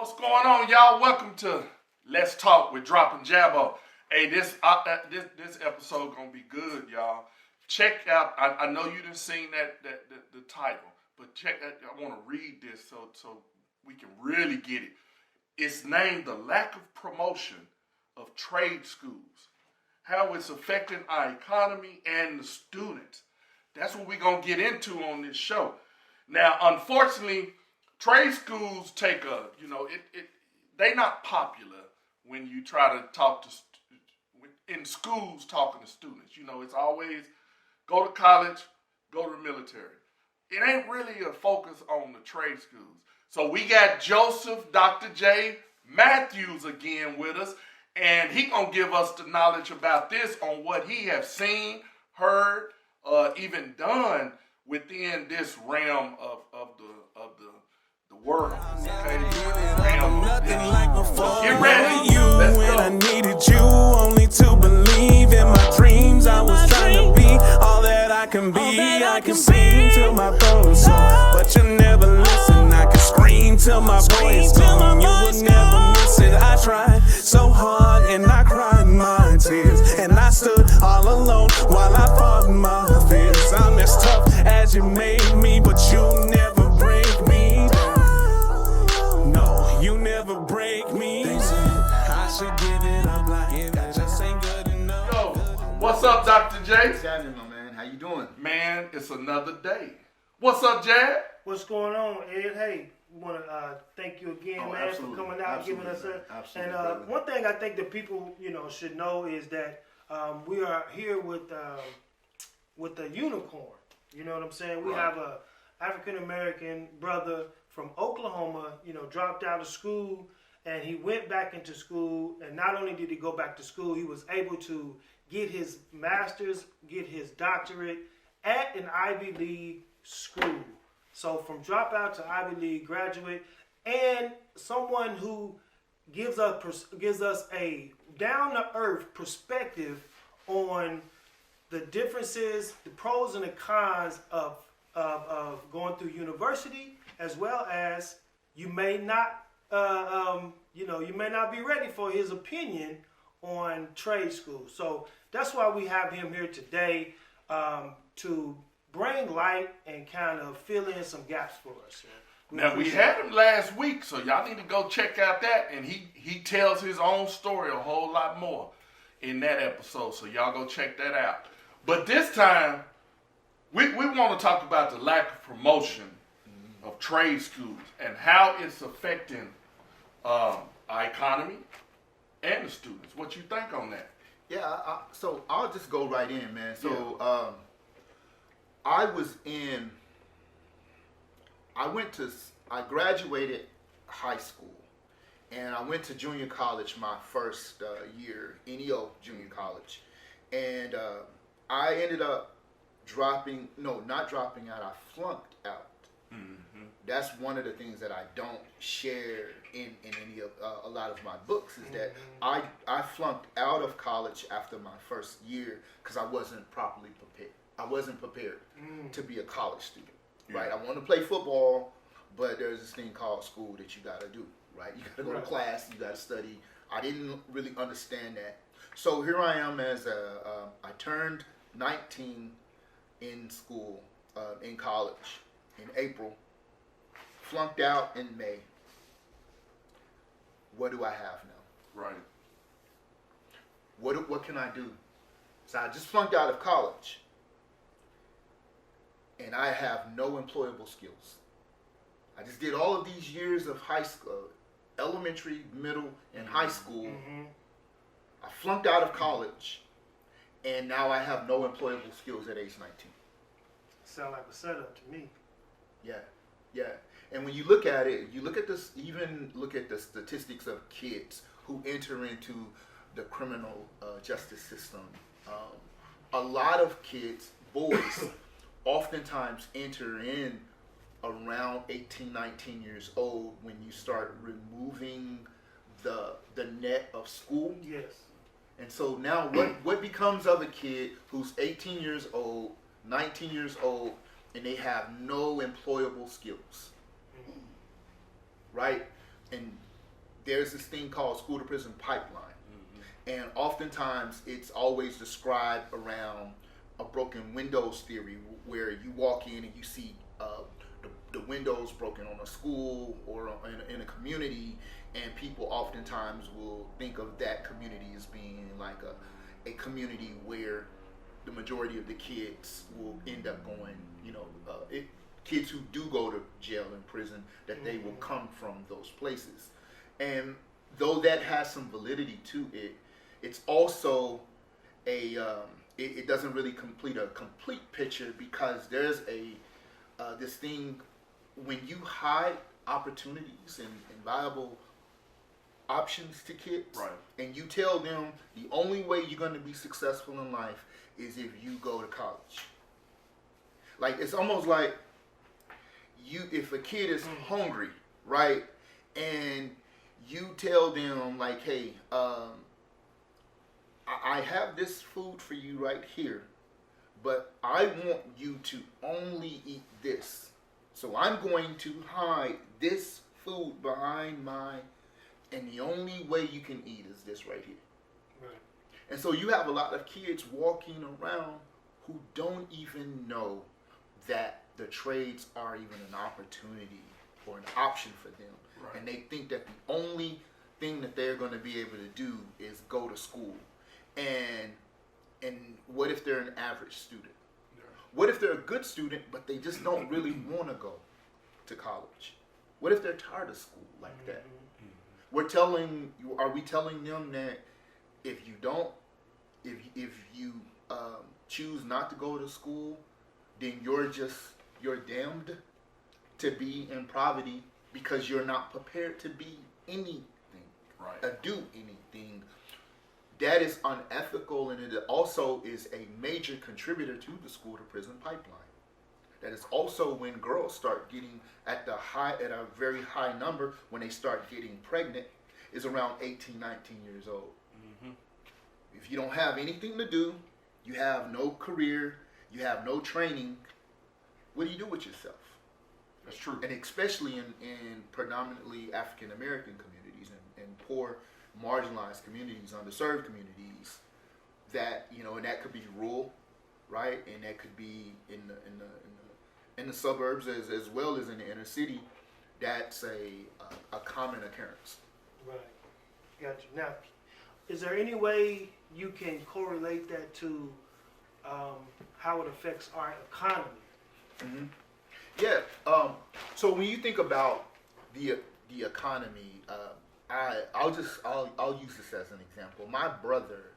What's going on, y'all? Welcome to Let's Talk with Drop and Jabbo. Hey, this episode gonna be good, y'all. Check out. I know you didn't seen the title, but check that. I want to read this so we can really get it. It's named "The Lack of Promotion of Trade Schools: How It's Affecting Our Economy and the Students." That's what we're gonna get into on this show. Now, unfortunately, trade schools take they not popular when you try to talk to in schools talking to students. You know, it's always go to college, go to the military. It ain't really a focus on the trade schools. So we got Dr. J. Mathews again with us, and he gonna give us the knowledge about this on what he have seen, heard, even done within this realm of the world. Okay? Nothing like before. Get ready. You Let's when go. I needed you only to believe in my dreams. I was trying to be all that I can be. I can sing till my throat sore, but you never listen. I can scream till my voice gone. You would never miss it. I tried so hard and I cried my tears, and I stood all alone while I fought my fears. I'm as tough as you made me, but you never break me down. No, you never break me. I should give it up like it just ain't good enough. Yo, what's up, Dr. J? What's happening, my man? How you doing? Man, it's another day. What's up, Jad? What's going on, Ed? Hey, we want to thank you again, man, absolutely. for coming out and giving us Absolutely, a. absolutely, And brother. one thing I think that people, should know is that we are here with the unicorn. You know what I'm saying? We Right. have a African American brother from Oklahoma. Dropped out of school, and he went back into school. And not only did he go back to school, he was able to get his master's, get his doctorate at an Ivy League school. So from dropout to Ivy League graduate, and someone who gives us a down to earth perspective on the differences, the pros and the cons of going through university, as well as you may not be ready for his opinion on trade school. So that's why we have him here today, to bring light and kind of fill in some gaps for us. Now, we had him last week, so y'all need to go check out that. And he tells his own story a whole lot more in that episode, so y'all go check that out. But this time, we want to talk about the lack of promotion of trade schools and how it's affecting our economy and the students. What you think on that? Yeah, so I'll just go right in, man. So I graduated high school, and I went to junior college my first year, NEO junior college, and I ended up not dropping out, I flunked out. Mm-hmm. That's one of the things that I don't share in any of a lot of my books is that I flunked out of college after my first year because I wasn't properly prepared. I wasn't prepared to be a college student, right? I want to play football, but there's this thing called school that you got to do, right? You got to go to class, you got to study. I didn't really understand that. So here I am I turned 19 in school, in college in April, flunked out in May. What do I have now? Right. What can I do? So I just flunked out of college, and I have no employable skills. I just did all of these years of high school, elementary, middle, and high school. Mm-hmm. I flunked out of college, and now I have no employable skills at age 19. Sound like a setup to me. Yeah. And when you look at it, you look at this, even look at the statistics of kids who enter into the criminal justice system. A lot of kids, boys, oftentimes enter in around 18, 19 years old when you start removing the net of school. Yes. And so now what becomes of a kid who's 18 years old, 19 years old, and they have no employable skills, right? And there's this thing called school to prison pipeline. And oftentimes it's always described around a broken windows theory, where you walk in and you see the windows broken on a school or in a community, and people oftentimes will think of that community as being like a community where the majority of the kids will end up going, kids who do go to jail and prison, that they will come from those places. And though that has some validity to it, it's also it doesn't really complete a complete picture, because there's this thing when you hide opportunities and viable options to kids, right, and you tell them the only way you're going to be successful in life is if you go to college. Like, it's almost like if a kid is hungry, right, and you tell them like, hey, I have this food for you right here, but I want you to only eat this. So I'm going to hide this food behind and the only way you can eat is this right here. Right. And so you have a lot of kids walking around who don't even know that the trades are even an opportunity or an option for them. Right. And they think that the only thing that they're going to be able to do is go to school. And what if they're an average student? Yeah. What if they're a good student, but they just don't really want to go to college? What if they're tired of school like that? Are we telling them that if you choose not to go to school, then you're damned to be in poverty because you're not prepared to be anything, right, do anything? That is unethical, and it also is a major contributor to the school to prison pipeline. That is also when girls start getting at a very high number, when they start getting pregnant, is around 18, 19 years old. Mm-hmm. If you don't have anything to do, you have no career, you have no training, what do you do with yourself? That's true. And especially in predominantly African American communities and poor, marginalized communities, underserved communities, that, and that could be rural, right, and that could be in the suburbs as well as in the inner city. That's a common occurrence. Right. Gotcha. Now, is there any way you can correlate that to how it affects our economy? Mm-hmm. Yeah. So when you think about the economy, I'll use this as an example. My brother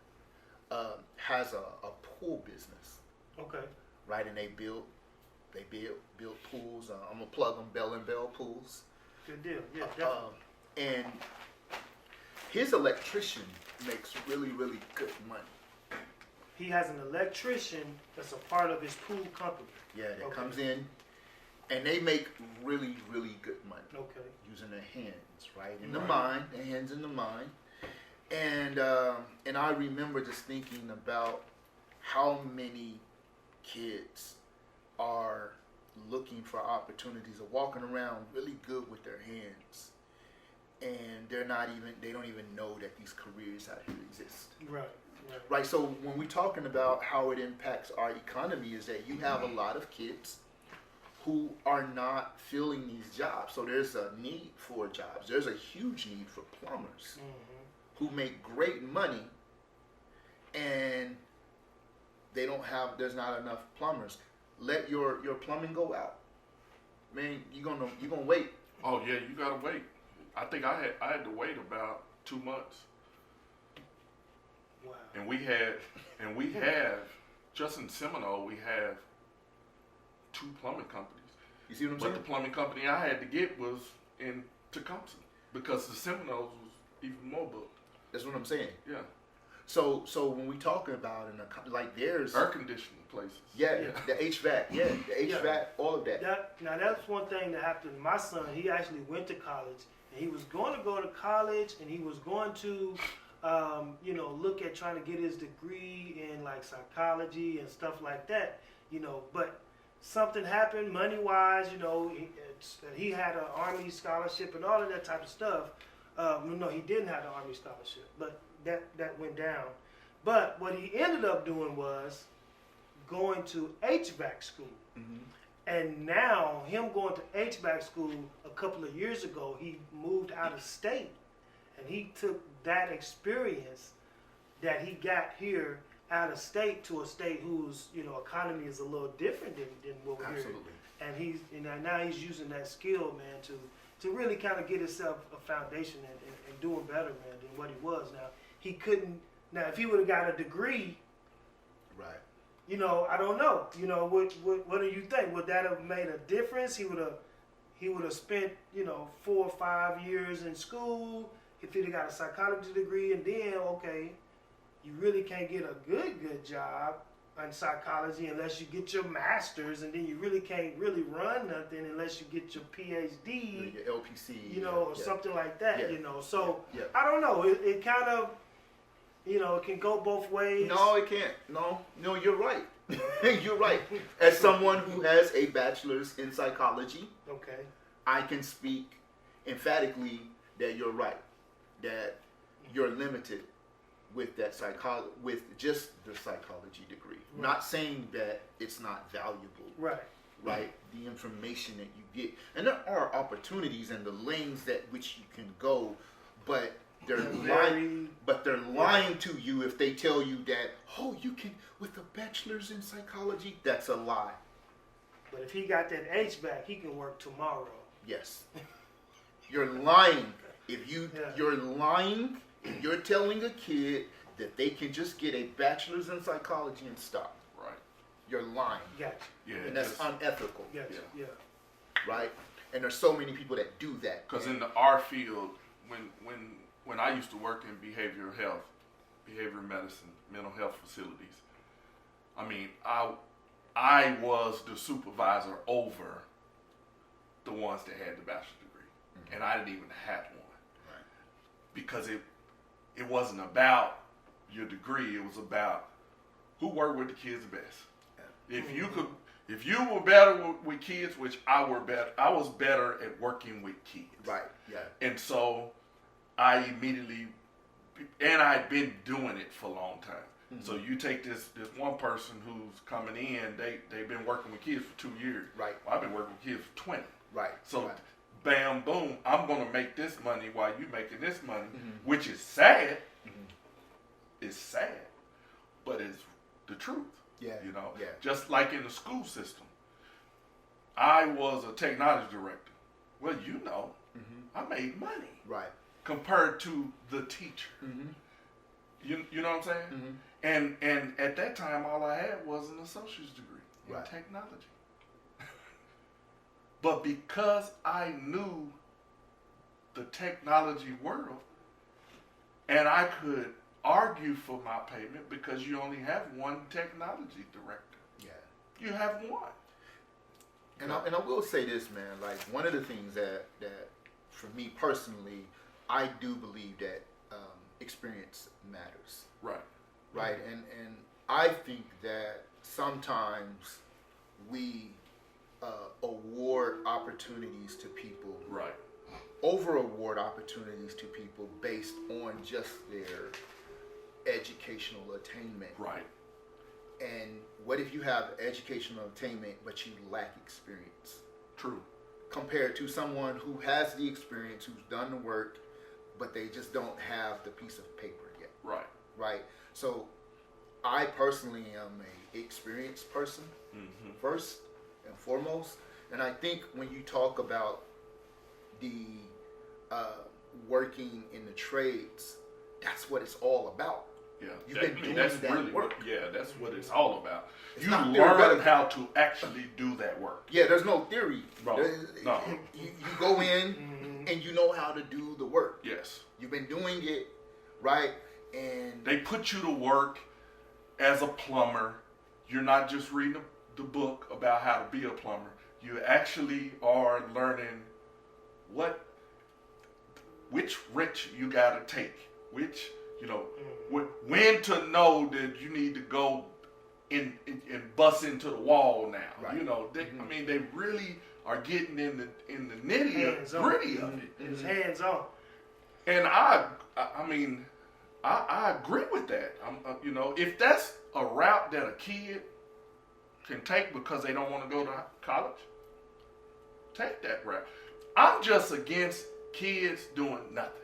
has a pool business. Okay. Right, and they build pools. I'm gonna plug them, Bell and Bell Pools. Good deal. Yeah, definitely. And his electrician makes really, really good money. He has an electrician that's a part of his pool company. Yeah, that comes in, and they make really, really good money. Okay. Using their hands, right? In the mine, their hands in the mine. And I remember just thinking about how many kids are looking for opportunities of walking around really good with their hands. And they don't even know that these careers out here exist. Right, so when we're talking about how it impacts our economy, is that you have a lot of kids who are not filling these jobs. So there's a need for jobs. There's a huge need for plumbers who make great money, and there's not enough plumbers. Let your plumbing go out. Man, you're gonna wait. Oh yeah, you gotta wait. I think I had to wait about 2 months. Wow. And we have just in Seminole, we have 2 plumbing companies. You see what I'm saying? But the plumbing company I had to get was in Tecumseh, because the Seminoles was even more booked. That's what I'm saying. Yeah. So when we talk about there's air conditioning places. Yeah, the HVAC. Yeah, the HVAC, all of that. Now that's one thing that happened. My son, he actually went to college, and he was going to go to college, and he was going to, look at trying to get his degree in like psychology and stuff like that. But something happened money-wise. He had an Army scholarship and all of that type of stuff. No, he didn't have the Army scholarship, but that went down. But what he ended up doing was going to HVAC school. Mm-hmm. And now, him going to HVAC school a couple of years ago, he moved out of state. And he took that experience that he got here out of state to a state whose, economy is a little different than what we're here. Absolutely. And now he's using that skill, man, to really kind of get himself a foundation and doing better, man, than what he was. Now, he couldn't. Now, if he would have got a degree, Right. I don't know. What do you think? Would that have made a difference? He would have spent 4 or 5 years in school. If he'd have got a psychology degree, and then you really can't get a good job in psychology unless you get your master's, and then you really can't really run nothing unless you get your PhD, Your LPC, or something like that. Yeah. So Yeah. I don't know. It kind of, it can go both ways. No, it can't. No, you're right. You're right. As someone who has a bachelor's in psychology, Okay. I can speak emphatically that you're right. That you're limited with that with just the psychology degree. Right. Not saying that it's not valuable. Right. Right. The information that you get, and there are opportunities and the lanes that which you can go, but they're lying. But they're lying to you if they tell you that, you can with a bachelor's in psychology. That's a lie. But if he got that HVAC, he can work tomorrow. Yes. You're lying. You're lying if you're telling a kid that they can just get a bachelor's in psychology and stop. Right. You're lying. Gotcha. Yeah. And that's unethical. Gotcha. Yeah. Yeah. Right? And there's so many people that do that. Because in our field, when I used to work in behavioral health, behavioral medicine, mental health facilities, I mean, I was the supervisor over the ones that had the bachelor's degree, and I didn't even have one, Right. because it wasn't about your degree. It was about who worked with the kids best. Yeah. If you were better with kids, which I was better at working with kids. Right. Yeah. And so I immediately, and I had been doing it for a long time. Mm-hmm. So you take this one person who's coming in, they've been working with kids for 2 years. Right. Well, I've been working with kids for 20. Right. So right. bam, boom, I'm going to make this money while you making this money, which is sad. It's sad, but it's the truth. Yeah. Yeah. Just like in the school system. I was a technology director. Well, I made money. Right. Compared to the teacher. Mm-hmm. You know what I'm saying? Mm-hmm. And at that time, all I had was an associate's degree in technology. But because I knew the technology world, and I could argue for my payment because you only have one technology director. Yeah. You have one. And I will say this, man. Like, one of the things that for me personally, I do believe that experience matters. Right. Right. And I think that sometimes we award opportunities to people. Right. Over award opportunities to people based on just their educational attainment. Right. And what if you have educational attainment but you lack experience? True. Compared to someone who has the experience, who's done the work, but they just don't have the piece of paper yet. Right. Right. So I personally am a experienced person, first and foremost. And I think when you talk about the working in the trades, that's what it's all about. Yeah, You've been doing that's that really work. Yeah, that's what it's all about. It's you not learn theoretical. how to actually do that work. Yeah, there's no theory. Bro, no. You go in and you know how to do the work. Yes. You've been doing it, right? And They put you to work as a plumber. You're not just reading the book about how to be a plumber. You actually are learning which wrench you got to take, which, when to know that you need to go and bust into the wall now. Right. They really are getting in the nitty Hands on. gritty of it. It's hands on. And I mean, I agree with that. You know, if that's a route that a kid can take because they don't want to go to college, take that route. I'm just against kids doing nothing.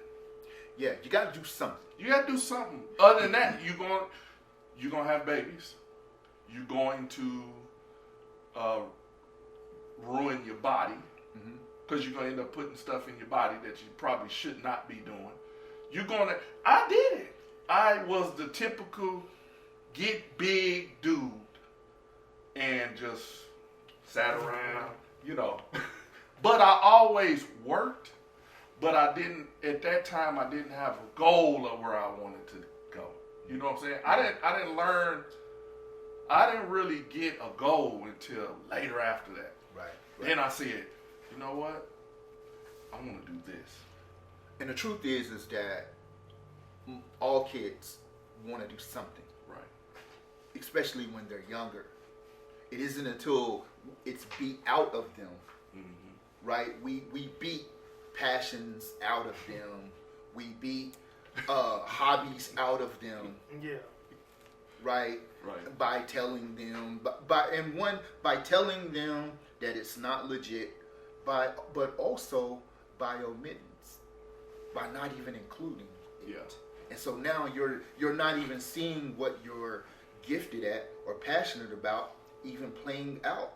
Yeah, you got to do something. You got to do something. Other than that, you're gonna have babies. You're going to ruin your body because you're gonna end up putting stuff in your body that you probably should not be doing. I did it. I was the typical get big dude and just sat around, you know. But I always worked, but I didn't, at that time, I didn't have a goal of where I wanted to go. You know what I'm saying? I didn't really get a goal until later after that. Right. Then I said, you know what? I want to do this. And the truth is that all kids want to do something. Right. Especially when they're younger. It isn't until it's beat out of them, right? We beat passions out of them. We beat hobbies out of them. Yeah. Right? Right. By telling them, by telling them that it's not legit, but also by omittance, by not even including it. Yeah. And so now you're not even seeing what you're gifted at or passionate about even playing out.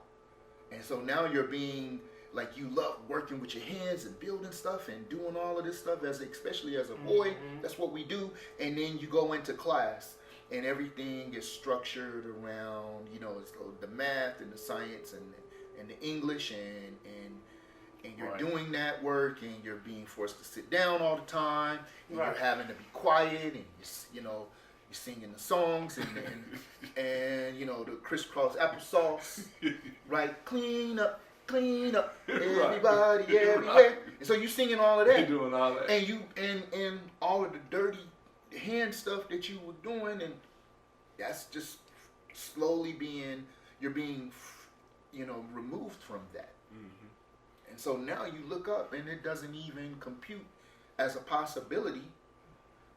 And so now you're being like, you love working with your hands and building stuff and doing all of this stuff especially as a boy. That's what we do. And then you go into class and everything is structured around, you know, it's the math and the science and the English and you're Right. doing that work and you're being forced to sit down all the time and Right. you're having to be quiet and you're singing the songs and you know, the crisscross applesauce, right? Clean up, everybody, everywhere. Right. And so you're singing all of that. You're doing all that. And you and all of the dirty hand stuff that you were doing, and that's just slowly you're being removed from that. And so now you look up and it doesn't even compute as a possibility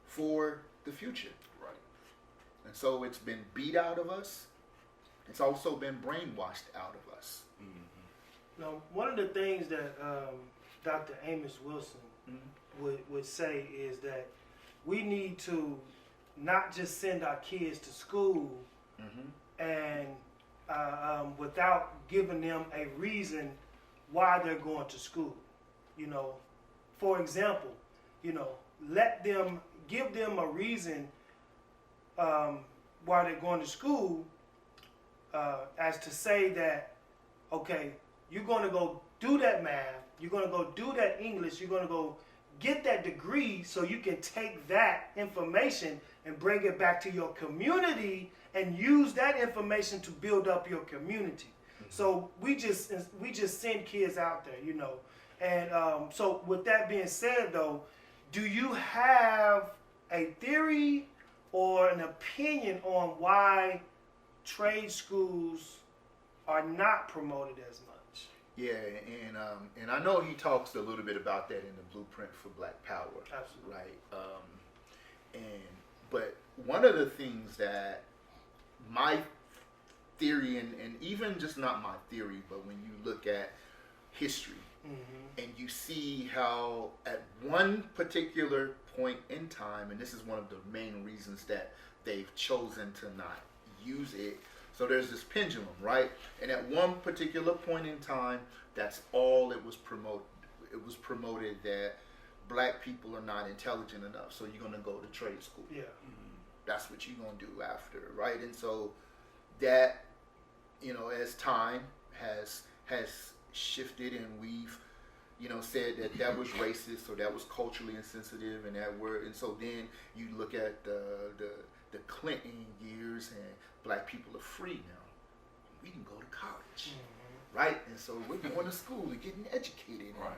for the future. Right. And so it's been beat out of us. It's also been brainwashed out of us. Now, one of the things that Dr. Amos Wilson would say is that we need to not just send our kids to school and without giving them a reason why they're going to school. You know, for example, you know, give them a reason why they're going to school, as to say that, okay, you're going to go do that math, you're going to go do that English, you're going to go get that degree so you can take that information and bring it back to your community and use that information to build up your community. So we just send kids out there, you know. And so with that being said, though, do you have a theory or an opinion on why trade schools are not promoted as much? Yeah, and I know he talks a little bit about that in the Blueprint for Black Power. Absolutely. Right. But one of the things that my theory, and even just not my theory, but when you look at history and you see how at one particular point in time, and this is one of the main reasons that they've chosen to not use it. So there's this pendulum, right? And at one particular point in time, that's all it was promoted. It was promoted that black people are not intelligent enough, so you're gonna go to trade school. Yeah. That's what you're gonna do after, right? And so that, you know, as time has shifted and we've, you know, said that was racist or that was culturally insensitive and that word, and so then you look at the Clinton years and black people are free now. We can go to college, right? And so we're going to school, we're getting educated. Right.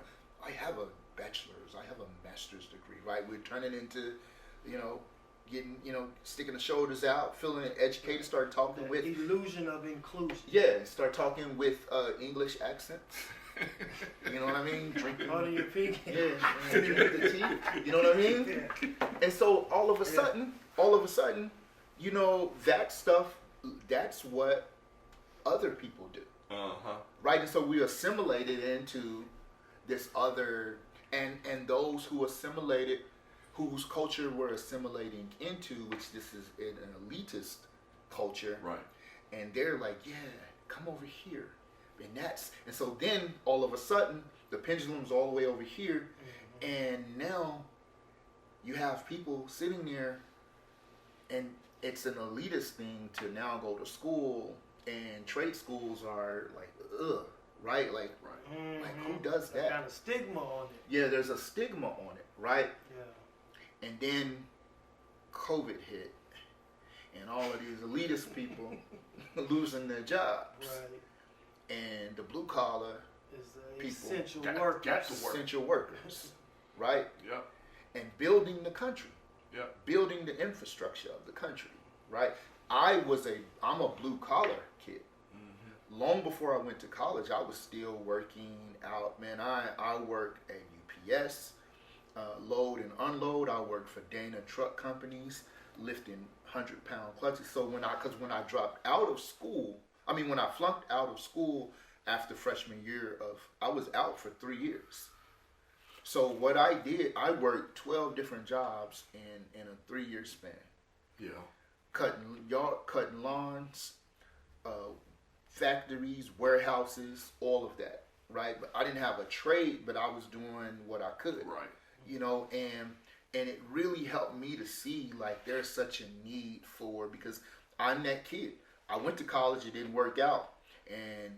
I have a bachelor's, I have a master's degree, right? We're turning into, you know, getting, you know, sticking the shoulders out, feeling educated, start talking The with illusion of inclusion. yeah, start talking with English accents, You know what I mean? Drinking. Holding your pee. Yeah, drinking the tea. You know what I mean? Yeah. And so all of a sudden, you know, that stuff, that's what other people do. Right? And so we assimilated into this other, and those who assimilated, whose culture we're assimilating into, which this is an elitist culture. Right. And they're like, yeah, come over here. And so then all of a sudden the pendulum's all the way over here, and now you have people sitting there, and it's an elitist thing to now go to school, and trade schools are like, ugh, right? Like, like who does that? Got a stigma on it. Yeah, there's a stigma on it, right? Yeah. And then COVID hit, and all of these elitist people losing their jobs. Right. And the blue collar Is people essential got workers. to work. essential workers, right? Yep. And building the country, Yep. building the infrastructure of the country, right? I'm a blue collar kid. Long before I went to college, I was still working out. Man, I worked at UPS, load and unload. I worked for Dana truck companies, lifting 100-pound clutches. So when I dropped out of school, when I flunked out of school after freshman year I was out for 3 years. So what I did, I worked 12 different jobs in a 3-year span. Yeah. Cutting lawns, factories, warehouses, all of that, right? But I didn't have a trade, but I was doing what I could. Right. You know, and it really helped me to see like there's such a need for, because I'm that kid. I went to college, it didn't work out. And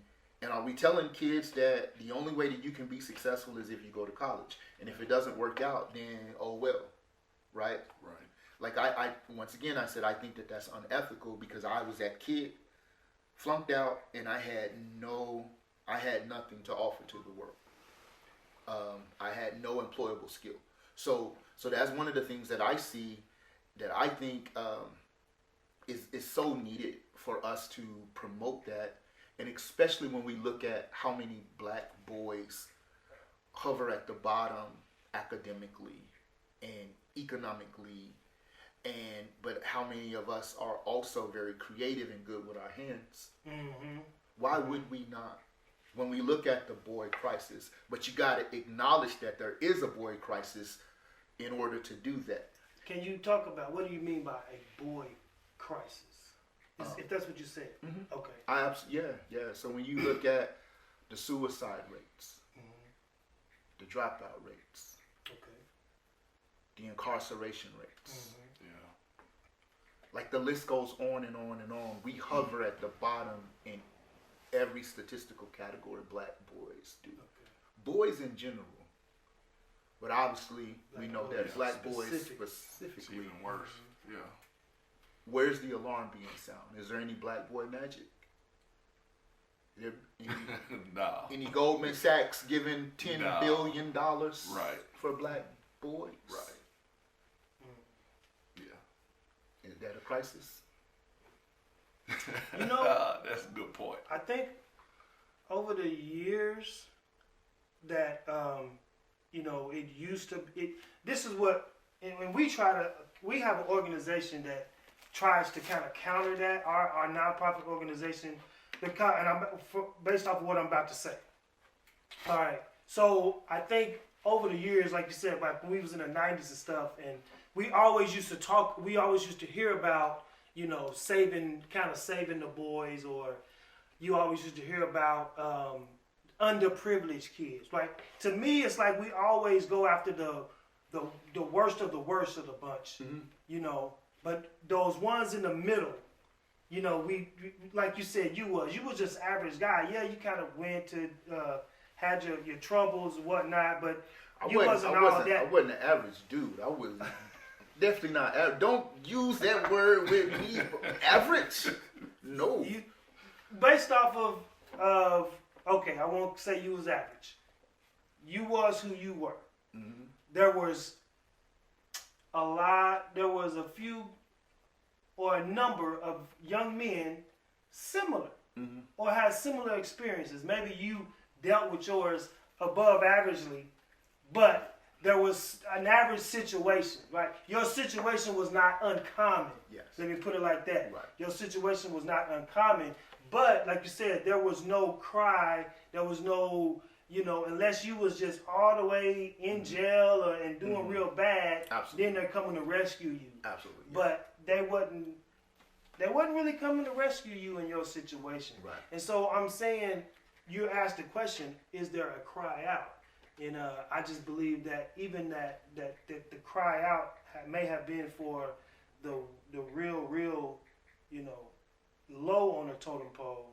are we telling kids that the only way that you can be successful is if you go to college? And if it doesn't work out, then oh well, right? Right. Like I once again, I said I think that that's unethical, because I was that kid, flunked out, and I had nothing to offer to the world. I had no employable skill. So that's one of the things that I see that I think is so needed for us to promote that, and especially when we look at how many black boys hover at the bottom academically and economically, but how many of us are also very creative and good with our hands. Why would we not? When we look at the boy crisis, but you got to acknowledge that there is a boy crisis in order to do that. Can you talk about, what do you mean by a boy crisis? If that's what you said. Okay. Yeah. So when you look at the suicide rates, the dropout rates, the incarceration rates, like the list goes on and on and on. We hover at the bottom in every statistical category black boys do. Boys in general. But obviously, we know that black boys specifically. It's even worse. Yeah. Where's the alarm being sound? Is there any black boy magic? Is there No. any Goldman Sachs giving $10 billion for black boys? Right. Yeah. Is that a crisis? You know, that's a good point. I think over the years that it used to. This is what, and when we have an organization that tries to kind of counter that. Our nonprofit organization, based off of what I'm about to say. All right. So I think over the years, like you said, like when we was in the 90s and stuff, and we always used to hear about, saving the boys, or you always used to hear about underprivileged kids. Like, to me, it's like we always go after the worst of the bunch, but those ones in the middle, we like you said, you was just average guy. Yeah, you kind of went to, had your troubles and whatnot, but I wasn't an average dude. I was definitely not average. Don't use that word with me. Average? No. Based off of okay, I won't say you was average. You was who you were. Mm-hmm. There was a few or a number of young men similar, or had similar experiences. Maybe you dealt with yours above averagely, but there was an average situation, right? Your situation was not uncommon. Yes. Let me put it like that. Right. Your situation was not uncommon, but like you said, there was no cry, there was no, unless you was just all the way in jail and doing real bad, Absolutely. then they're coming to rescue you. Absolutely. Yeah. But they wasn't really coming to rescue you in your situation. Right. And so I'm saying, you asked the question, is there a cry out? And I just believe that even that the cry out may have been for the real, low on the totem pole,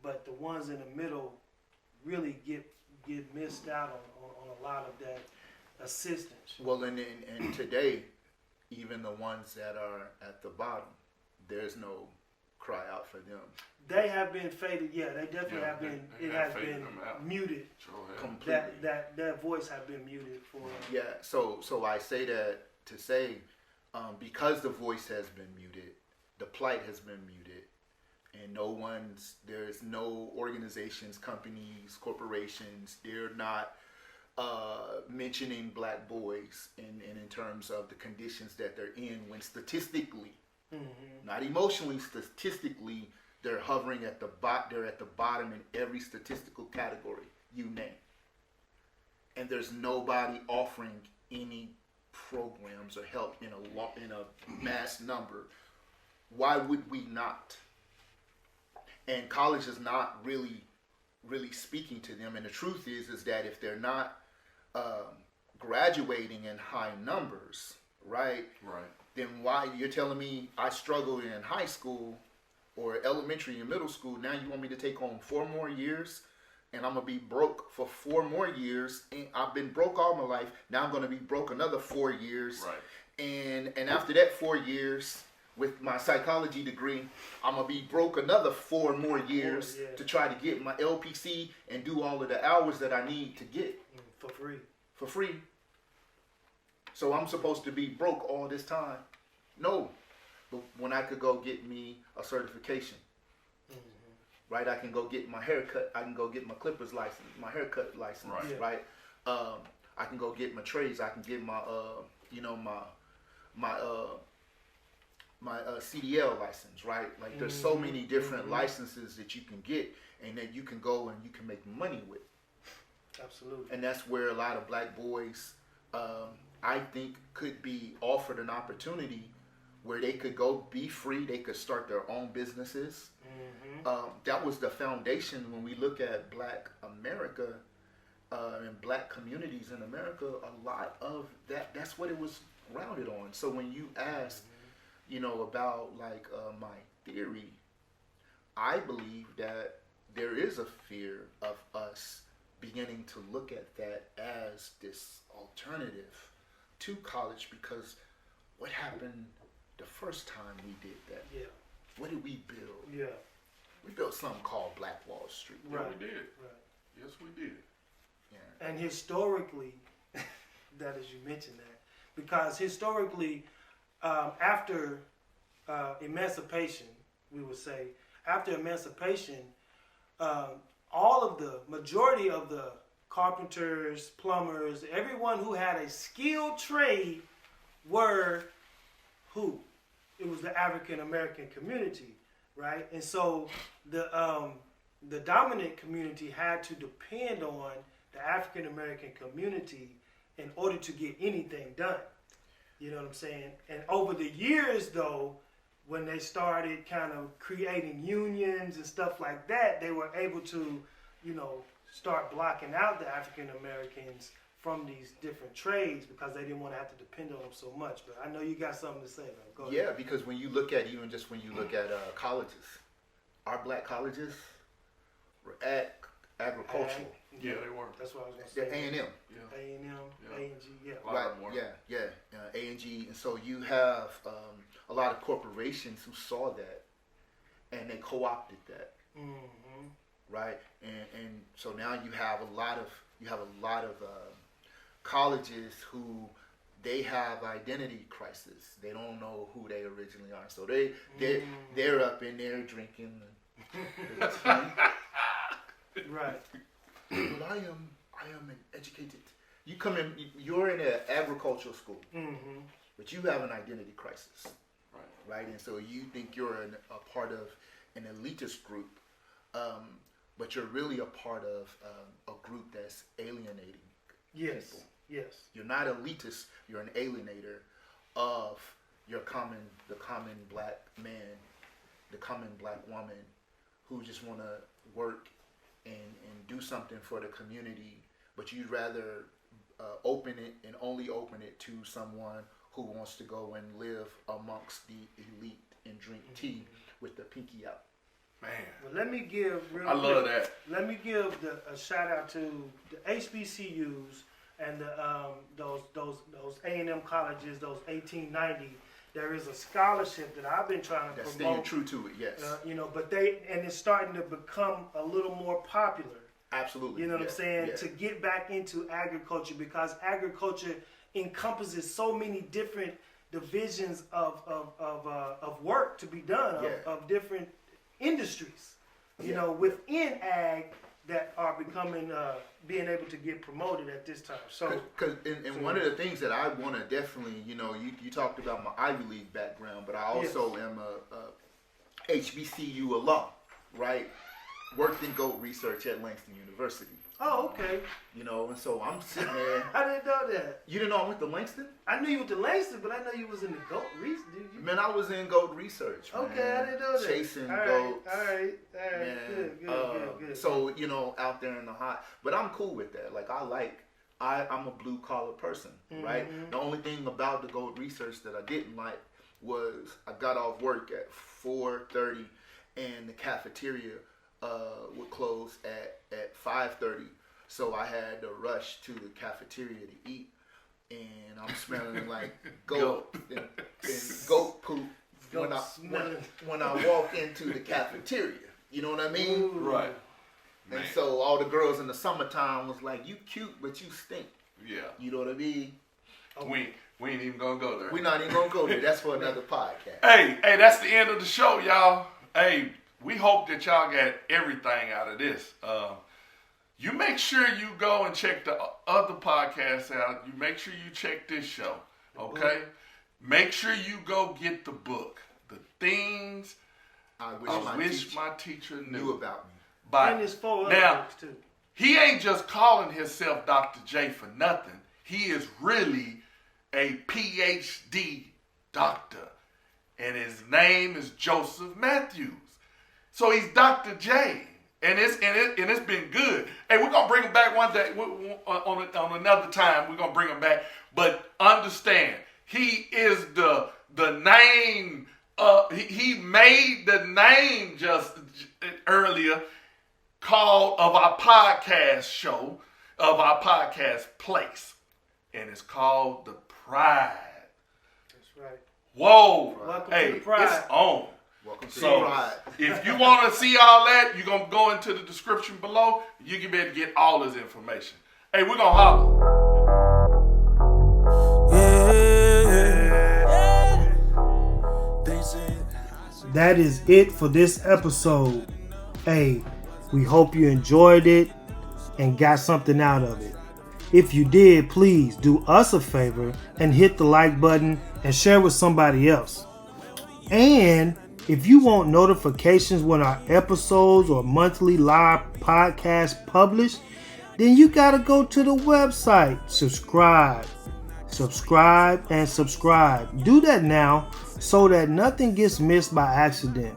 but the ones in the middle really get missed out on a lot of that assistance. Well, and today, even the ones that are at the bottom, there's no cry out for them. They have been faded. Yeah, they definitely have been. It has been muted. Sure have. Completely. That voice have been muted for. Yeah. So I say that to say, because the voice has been muted, the plight has been muted, and there's no organizations, companies, corporations, they're not mentioning black boys in terms of the conditions that they're in, when statistically, not emotionally, statistically, they're hovering at the they're at the bottom in every statistical category you name. And there's nobody offering any programs or help in a mass number. Why would we not? And college is not really speaking to them. And the truth is that if they're not graduating in high numbers, right? Right. Then why you're telling me I struggled in high school or elementary and middle school? Now you want me to take on 4 more years, and I'm gonna be broke for 4 more years. And I've been broke all my life. Now I'm gonna be broke another 4 years. Right. And after that 4 years, with my psychology degree, I'm gonna be broke another 4 more years to try to get my LPC and do all of the hours that I need to get for free. So I'm supposed to be broke all this time? No. But when I could go get me a certification, right? I can go get my haircut. I can go get my clippers license, my haircut license, right? I can go get my trades. I can get my, my CDL license, right? Like there's so many different licenses that you can get and that you can go and you can make money with. Absolutely. And that's where a lot of black boys, I think, could be offered an opportunity where they could go be free. They could start their own businesses. That was the foundation when we look at black America and black communities in America. A lot of that's what it was grounded on. So when you ask, about like my theory, I believe that there is a fear of us beginning to look at that as this alternative to college, because what happened the first time we did that? Yeah. What did we build? Yeah. We built something called Black Wall Street. Yeah, Right. we did. Right. Yes, we did. Yeah. And historically, that as you mentioned that, because historically, after emancipation, we would say, after emancipation, majority of the carpenters, plumbers, everyone who had a skilled trade were who? It was the African American community, right? And so the dominant community had to depend on the African American community in order to get anything done. You know what I'm saying? And over the years, though, when they started kind of creating unions and stuff like that, they were able to, start blocking out the African Americans from these different trades because they didn't want to have to depend on them so much. But I know you got something to say, though. Go ahead. Yeah, because when you look at colleges, our black colleges were agricultural. Yeah, they were. That's what I was going to They're say. A&M. Yeah. A&M, Yeah. A&G, yeah. A lot of them were. A&G. And so you have a lot of corporations who saw that and they co-opted that. Mm-hmm. Right, and so now you have a lot of colleges who they have identity crisis. They don't know who they originally are, so they're up in there drinking. Right. well, I am an educated. You come in, you're in an agricultural school, but you have an identity crisis, right? And so you think you're a part of an elitist group, but you're really a part of a group that's alienating people. Yes. You're not elitist. You're an alienator of the common black man, the common black woman, who just want to work and do something for the community, but you'd rather open it and only open it to someone who wants to go and live amongst the elite and drink tea with the pinky out. Man. Well, let me give I love that. Let me give a shout out to the HBCUs and those A&M colleges, those 1890. There is a scholarship that I've been trying to promote. Staying true to it, yes. But it's starting to become a little more popular. Absolutely. You know what I'm saying? Yeah. To get back into agriculture, because agriculture encompasses so many different divisions of work to be done, of different industries, you know, within ag that are becoming, being able to get promoted at this time. So, one of the things that I want to definitely, you talked about my Ivy League background, but I also am a HBCU alum, right? Worked in goat research at Langston University. Oh, okay. And so I'm sitting there. I didn't know that. You didn't know I went to Langston? I knew you went to Langston, but I know you was in the goat research. Did you? Man, I was in goat research. Okay, man. I didn't know that. Chasing all right, goats. All right. Man. Good. So, out there in the hot. But I'm cool with that. Like, I'm a blue collar person, right? The only thing about the goat research that I didn't like was I got off work at 4:30 and the cafeteria would close at 5:30. So I had to rush to the cafeteria to eat, and I'm smelling like goat and goat poop when I walk into the cafeteria. You know what I mean? Ooh. Right. And Man. so all the girls in the summertime was like, "You cute, but you stink." Yeah. You know what I mean? We ain't even gonna go there. We're not even gonna go there. That's for another podcast. Hey, that's the end of the show, y'all. Hey, we hope that y'all got everything out of this. You make sure you go and check the other podcasts out. You make sure you check this show, okay? Make sure you go get the book, The Things I Wish My Teacher Knew About Me. And there's 4 other books too. He ain't just calling himself Dr. J for nothing. He is really a PhD doctor, and his name is Joseph Mathews. So he's Dr. J. And it's been good. Hey, we're gonna bring him back one day on another time. We're gonna bring him back, but understand he is the name. He made the name just earlier called of our podcast show, of our podcast place, and it's called The Pride. That's right. Whoa! Welcome hey, to The Pride. It's on. Welcome to So, The Pride. If you want to see all that, you're going to go into the description below. You can be able to get all this information. Hey, we're going to holler. That is it for this episode. Hey, we hope you enjoyed it and got something out of it. If you did, please do us a favor and hit the like button and share with somebody else. And if you want notifications when our episodes or monthly live podcasts publish, then you got to go to the website. Subscribe. Do that now so that nothing gets missed by accident.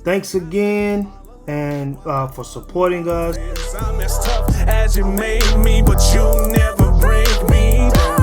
Thanks again and for supporting us. I'm as tough as you made me, but you never break me down.